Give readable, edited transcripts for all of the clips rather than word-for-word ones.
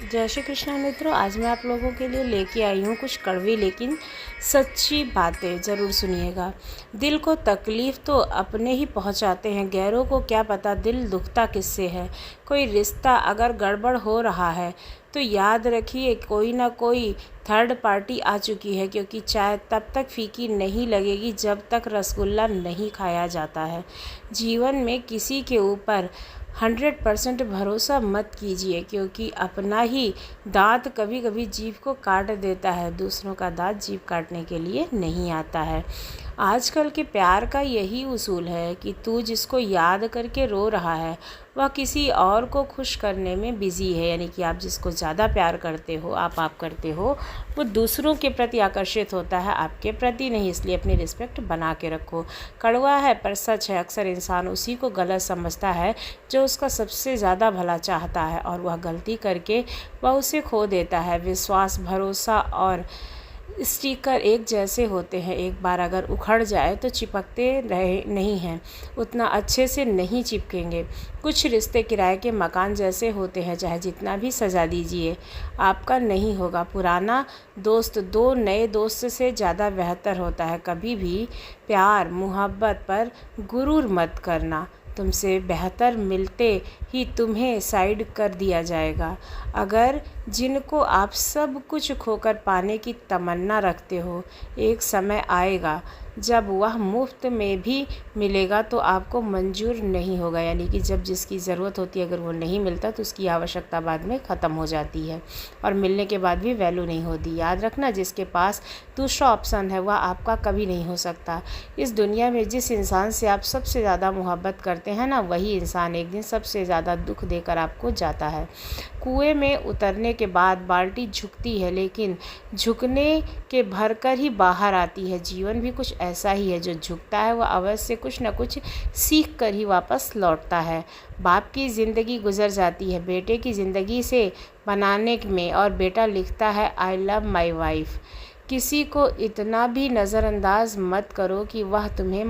जय श्री कृष्ण मित्रों, आज मैं आप लोगों के लिए लेके आई हूँ कुछ कड़वी लेकिन सच्ची बातें। ज़रूर सुनिएगा। दिल को तकलीफ़ तो अपने ही पहुँचाते हैं, गैरों को क्या पता दिल दुखता किससे है। कोई रिश्ता अगर गड़बड़ हो रहा है तो याद रखिए कोई ना कोई थर्ड पार्टी आ चुकी है, क्योंकि चाय तब तक फीकी नहीं लगेगी जब तक रसगुल्ला नहीं खाया जाता है। जीवन में किसी के ऊपर 100% भरोसा मत कीजिए, क्योंकि अपना ही दांत कभी कभी जीभ को काट देता है, दूसरों का दांत जीभ काटने के लिए नहीं आता है। आजकल के प्यार का यही उसूल है कि तू जिसको याद करके रो रहा है वह किसी और को खुश करने में बिज़ी है। यानी कि आप जिसको ज़्यादा प्यार करते हो, आप करते हो, वो दूसरों के प्रति आकर्षित होता है, आपके प्रति नहीं। इसलिए अपनी रिस्पेक्ट बना के रखो। कड़वा है पर सच है, अक्सर इंसान उसी को गलत समझता है जो उसका सबसे ज़्यादा भला चाहता है, और वह गलती करके वह उसे खो देता है। विश्वास, भरोसा और स्टिकर एक जैसे होते हैं, एक बार अगर उखड़ जाए तो चिपकते रहे नहीं हैं, उतना अच्छे से नहीं चिपकेंगे। कुछ रिश्ते किराए के मकान जैसे होते हैं, चाहे जितना भी सजा दीजिए आपका नहीं होगा। पुराना दोस्त दो नए दोस्त से ज़्यादा बेहतर होता है। कभी भी प्यार मोहब्बत पर गुरूर मत करना, तुमसे बेहतर मिलते ही तुम्हें साइड कर दिया जाएगा। अगर जिनको आप सब कुछ खोकर पाने की तमन्ना रखते हो, एक समय आएगा जब वह मुफ्त में भी मिलेगा तो आपको मंजूर नहीं होगा। यानी कि जब जिसकी ज़रूरत होती है अगर वो नहीं मिलता तो उसकी आवश्यकता बाद में ख़त्म हो जाती है, और मिलने के बाद भी वैल्यू नहीं होती। याद रखना, जिसके पास दूसरा ऑप्शन है वह आपका कभी नहीं हो सकता। इस दुनिया में जिस इंसान से आप सबसे ज़्यादा मोहब्बत करते हैं ना, वही इंसान एक दिन सबसे ज़्यादा दुख देकर आपको जाता है। कुएं में उतरने के बाद बाल्टी झुकती है, लेकिन झुकने के भरकर ही बाहर आती है। जीवन भी कुछ ऐसा ही है, जो झुकता है वह अवश्य कुछ न कुछ सीख कर ही वापस लौटता है। बाप की ज़िंदगी गुजर जाती है बेटे की ज़िंदगी से बनाने में, और बेटा लिखता है आई लव माई वाइफ। किसी को इतना भी नज़रअंदाज मत करो कि वह तुम्हें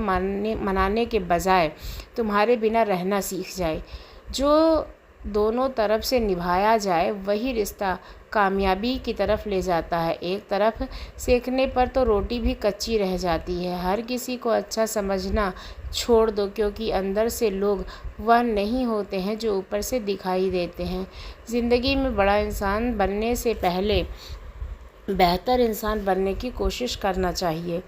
मनाने के बजाय तुम्हारे बिना रहना सीख जाए। जो दोनों तरफ से निभाया जाए वही रिश्ता कामयाबी की तरफ ले जाता है। एक तरफ सेकने पर तो रोटी भी कच्ची रह जाती है। हर किसी को अच्छा समझना छोड़ दो, क्योंकि अंदर से लोग वह नहीं होते हैं जो ऊपर से दिखाई देते हैं। ज़िंदगी में बड़ा इंसान बनने से पहले बेहतर इंसान बनने की कोशिश करना चाहिए।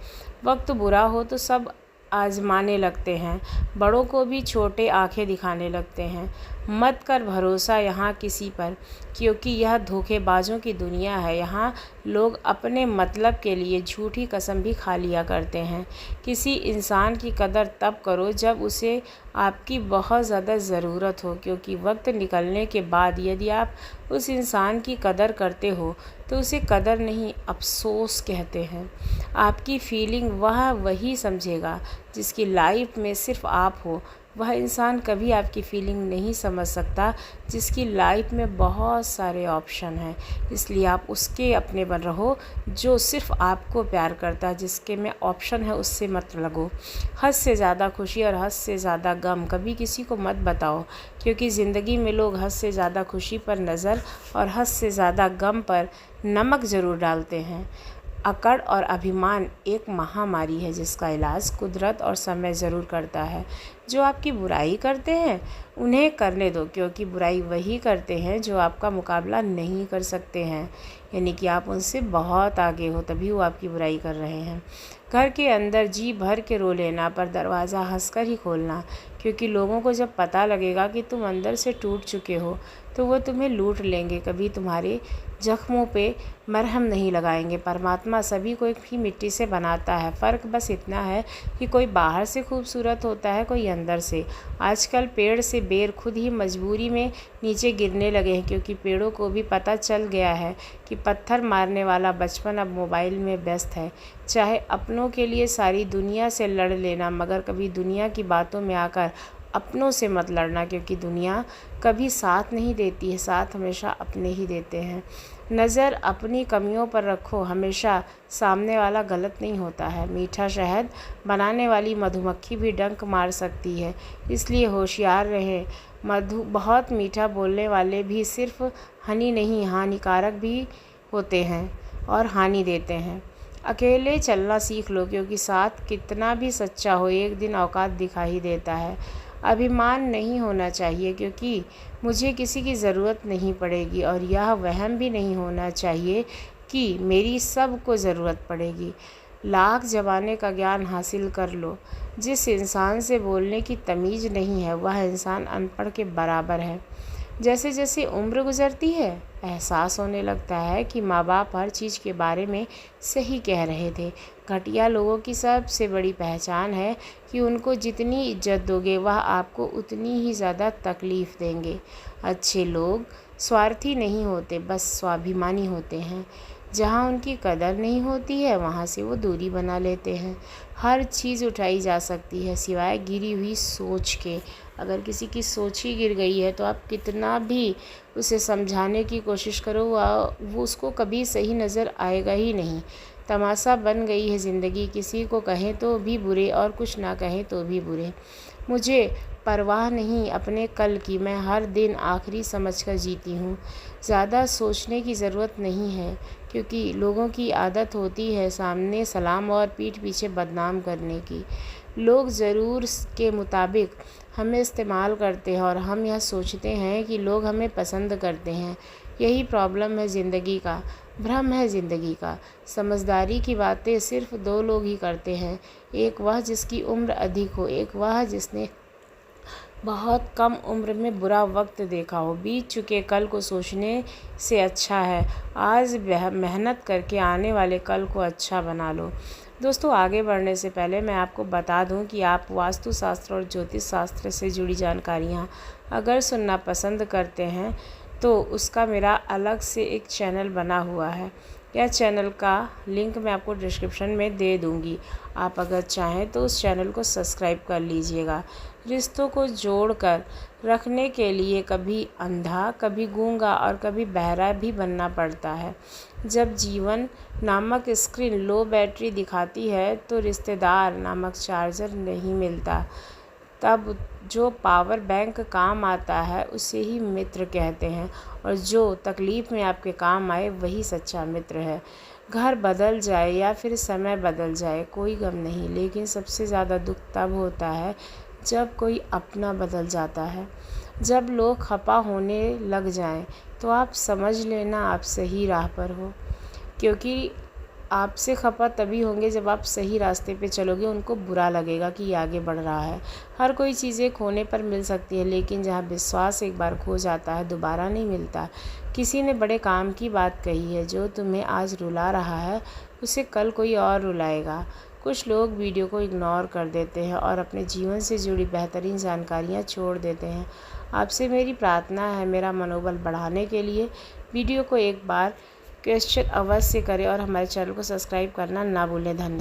वक्त बुरा हो तो सब आजमाने लगते हैं, बड़ों को भी छोटे आंखें दिखाने लगते हैं। मत कर भरोसा यहाँ किसी पर, क्योंकि यह धोखेबाजों की दुनिया है। यहाँ लोग अपने मतलब के लिए झूठी कसम भी खा लिया करते हैं। किसी इंसान की कदर तब करो जब उसे आपकी बहुत ज़्यादा ज़रूरत हो, क्योंकि वक्त निकलने के बाद यदि आप उस इंसान की कदर करते हो तो उसे कदर नहीं अफसोस कहते हैं। आपकी फीलिंग वह वही समझेगा जिसकी लाइफ में सिर्फ आप हो। वह इंसान कभी आपकी फीलिंग नहीं समझ सकता जिसकी लाइफ में बहुत सारे ऑप्शन हैं। इसलिए आप उसके अपने बन रहो जो सिर्फ आपको प्यार करता है। जिसके में ऑप्शन है उससे मत लगो। हद से ज़्यादा खुशी और हद से ज़्यादा गम कभी किसी को मत बताओ, क्योंकि ज़िंदगी में लोग हद से ज़्यादा खुशी पर नज़र और हद से ज़्यादा गम पर नमक ज़रूर डालते हैं। अकड़ और अभिमान एक महामारी है जिसका इलाज कुदरत और समय ज़रूर करता है। जो आपकी बुराई करते हैं उन्हें करने दो, क्योंकि बुराई वही करते हैं जो आपका मुकाबला नहीं कर सकते हैं। यानी कि आप उनसे बहुत आगे हो, तभी वो आपकी बुराई कर रहे हैं। घर के अंदर जी भर के रो लेना, पर दरवाज़ा हंसकर ही खोलना, क्योंकि लोगों को जब पता लगेगा कि तुम अंदर से टूट चुके हो तो वो तुम्हें लूट लेंगे, कभी तुम्हारे जख्मों पे मरहम नहीं लगाएंगे। परमात्मा सभी को एक ही मिट्टी से बनाता है, फ़र्क बस इतना है कि कोई बाहर से खूबसूरत होता है, कोई अंदर से। आजकल पेड़ से बेर खुद ही मजबूरी में नीचे गिरने लगे हैं, क्योंकि पेड़ों को भी पता चल गया है कि पत्थर मारने वाला बचपन अब मोबाइल में व्यस्त है। चाहे अपनों के लिए सारी दुनिया से लड़ लेना, मगर कभी दुनिया की बातों में आकर अपनों से मत लड़ना, क्योंकि दुनिया कभी साथ नहीं देती है, साथ हमेशा अपने ही देते हैं। नज़र अपनी कमियों पर रखो, हमेशा सामने वाला गलत नहीं होता है। मीठा शहद बनाने वाली मधुमक्खी भी डंक मार सकती है, इसलिए होशियार रहें। बहुत मीठा बोलने वाले भी सिर्फ हनी नहीं, हानिकारक भी होते हैं और हानि देते हैं। अकेले चलना सीख लो, क्योंकि साथ कितना भी सच्चा हो एक दिन औकात दिखा ही देता है। अभिमान नहीं होना चाहिए, क्योंकि मुझे किसी की ज़रूरत नहीं पड़ेगी, और यह वहम भी नहीं होना चाहिए कि मेरी सबको ज़रूरत पड़ेगी। लाख ज़बानें का ज्ञान हासिल कर लो, जिस इंसान से बोलने की तमीज़ नहीं है वह इंसान अनपढ़ के बराबर है। जैसे जैसे उम्र गुजरती है, एहसास होने लगता है कि माँ बाप हर चीज़ के बारे में सही कह रहे थे। घटिया लोगों की सबसे बड़ी पहचान है कि उनको जितनी इज्जत दोगे वह आपको उतनी ही ज़्यादा तकलीफ़ देंगे। अच्छे लोग स्वार्थी नहीं होते, बस स्वाभिमानी होते हैं। जहाँ उनकी कदर नहीं होती है वहाँ से वो दूरी बना लेते हैं। हर चीज़ उठाई जा सकती है सिवाय गिरी हुई सोच के। अगर किसी की सोच ही गिर गई है तो आप कितना भी उसे समझाने की कोशिश करो, वो उसको कभी सही नज़र आएगा ही नहीं। तमाशा बन गई है ज़िंदगी, किसी को कहें तो भी बुरे और कुछ ना कहें तो भी बुरे। मुझे परवाह नहीं अपने कल की, मैं हर दिन आखिरी समझकर जीती हूँ। ज़्यादा सोचने की ज़रूरत नहीं है, क्योंकि लोगों की आदत होती है सामने सलाम और पीठ पीछे बदनाम करने की। लोग ज़रूर के मुताबिक हमें इस्तेमाल करते हैं और हम यह सोचते हैं कि लोग हमें पसंद करते हैं। यही प्रॉब्लम है ज़िंदगी का, भ्रम है ज़िंदगी का। समझदारी की बातें सिर्फ दो लोग ही करते हैं, एक वह जिसकी उम्र अधिक हो, एक वह जिसने बहुत कम उम्र में बुरा वक्त देखा हो। बीत चुके कल को सोचने से अच्छा है आज मेहनत करके आने वाले कल को अच्छा बना लो। दोस्तों, आगे बढ़ने से पहले मैं आपको बता दूं कि आप वास्तुशास्त्र और ज्योतिष शास्त्र से जुड़ी जानकारियां अगर सुनना पसंद करते हैं तो उसका मेरा अलग से एक चैनल बना हुआ है। यह चैनल का लिंक मैं आपको डिस्क्रिप्शन में दे दूंगी। आप अगर चाहें तो उस चैनल को सब्सक्राइब कर लीजिएगा। रिश्तों को जोड़कर रखने के लिए कभी अंधा, कभी गूंगा और कभी बहरा भी बनना पड़ता है। जब जीवन नामक स्क्रीन लो बैटरी दिखाती है तो रिश्तेदार नामक चार्जर नहीं मिलता। तब जो पावर बैंक काम आता है उसे ही मित्र कहते हैं, और जो तकलीफ़ में आपके काम आए वही सच्चा मित्र है। घर बदल जाए या फिर समय बदल जाए कोई गम नहीं, लेकिन सबसे ज़्यादा दुख तब होता है जब कोई अपना बदल जाता है। जब लोग खफा होने लग जाएं तो आप समझ लेना आप सही राह पर हो, क्योंकि आपसे खफा तभी होंगे जब आप सही रास्ते पे चलोगे। उनको बुरा लगेगा कि ये आगे बढ़ रहा है। हर कोई चीज़ें खोने पर मिल सकती है, लेकिन जहाँ विश्वास एक बार खो जाता है दोबारा नहीं मिलता। किसी ने बड़े काम की बात कही है, जो तुम्हें आज रुला रहा है उसे कल कोई और रुलाएगा। कुछ लोग वीडियो को इग्नोर कर देते हैं और अपने जीवन से जुड़ी बेहतरीन जानकारियाँ छोड़ देते हैं। आपसे मेरी प्रार्थना है, मेरा मनोबल बढ़ाने के लिए वीडियो को एक बार क्वेश्चन अवश्य करें और हमारे चैनल को सब्सक्राइब करना ना भूलें। धन्यवाद।